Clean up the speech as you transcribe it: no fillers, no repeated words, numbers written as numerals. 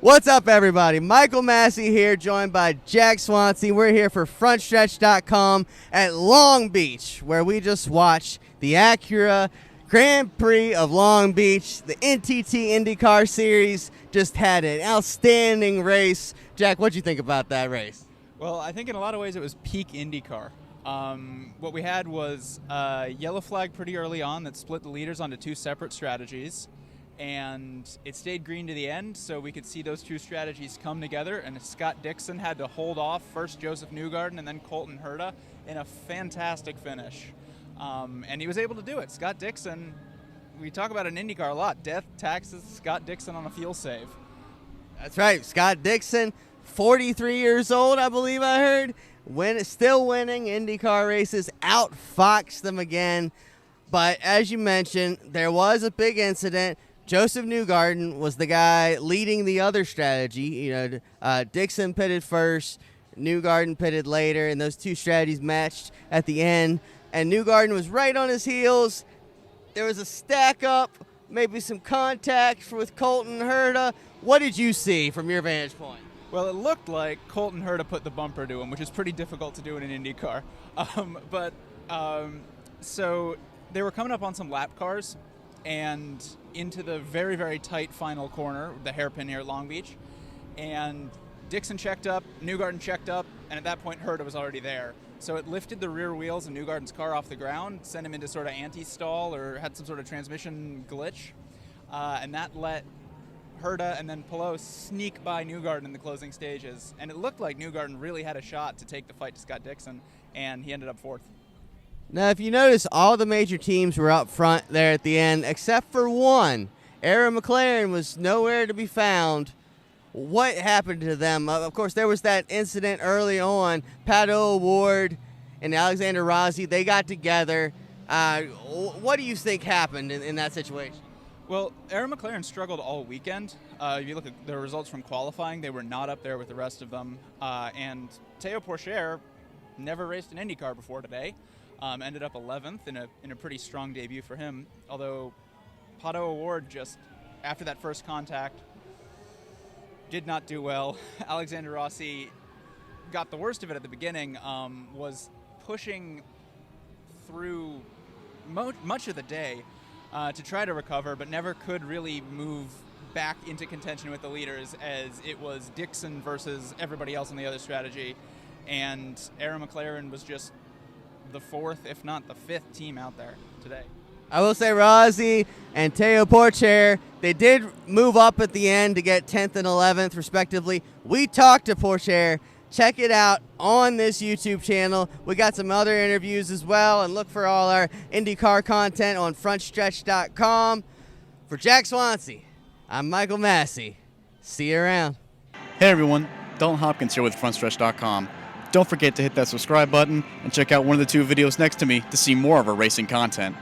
What's up, everybody? Michael Massie here, joined by Jack Swansey. We're here for Frontstretch.com at Long Beach, where we just watched the Acura Grand Prix of Long Beach. The NTT IndyCar Series just had an outstanding race. Jack, what'd you think about that race? Well, I think in a lot of ways it was peak IndyCar. What we had was a yellow flag pretty early on that split the leaders onto two separate strategies. And it stayed green to the end, so we could see those two strategies come together, and Scott Dixon had to hold off first Joseph Newgarden and then Colton Herta in a fantastic finish. And he was able to do it. Scott Dixon, we talk about an IndyCar a lot. Death taxes Scott Dixon on a fuel save. That's right. Scott Dixon, 43 years old, I believe I heard, still winning IndyCar races, outfoxed them again. But as you mentioned, there was a big incident. Joseph Newgarden was the guy leading the other strategy. Dixon pitted first, Newgarden pitted later, and those two strategies matched at the end. And Newgarden was right on his heels. There was a stack up, maybe some contact with Colton Herta. What did you see from your vantage point? Well, it looked like Colton Herta put the bumper to him, which is pretty difficult to do in an IndyCar. So they were coming up on some lap cars and into the very, very tight final corner, the hairpin here at Long Beach. And Dixon checked up, Newgarden checked up, and at that point Herta was already there. So it lifted the rear wheels of Newgarden's car off the ground, sent him into sort of anti-stall or had some sort of transmission glitch. And that let Herta and then Palou sneak by Newgarden in the closing stages. And it looked like Newgarden really had a shot to take the fight to Scott Dixon, and he ended up fourth. Now, if you notice, all the major teams were up front there at the end, except for one. Aaron McLaren was nowhere to be found. What happened to them? Of course, there was that incident early on. Pato O'Ward and Alexander Rossi, they got together. What do you think happened in that situation? Well, Aaron McLaren struggled all weekend. If you look at the results from qualifying, they were not up there with the rest of them. And Théo Pourchaire never raced an IndyCar before today. Ended up 11th in a pretty strong debut for him, although Pato O'Ward just, after that first contact, did not do well. Alexander Rossi got the worst of it at the beginning, was pushing through much of the day to try to recover, but never could really move back into contention with the leaders, as it was Dixon versus everybody else on the other strategy, and Aaron McLaren was just the fourth, if not the fifth team out there today. I will say Rossi and Théo Pourchaire, they did move up at the end to get 10th and 11th, respectively. We talked to Pourchaire. Check it out on this YouTube channel. We got some other interviews as well, and look for all our IndyCar content on Frontstretch.com. For Jack Swansey, I'm Michael Massie. See you around. Hey everyone, Dalton Hopkins here with Frontstretch.com. Don't forget to hit that subscribe button and check out one of the two videos next to me to see more of our racing content.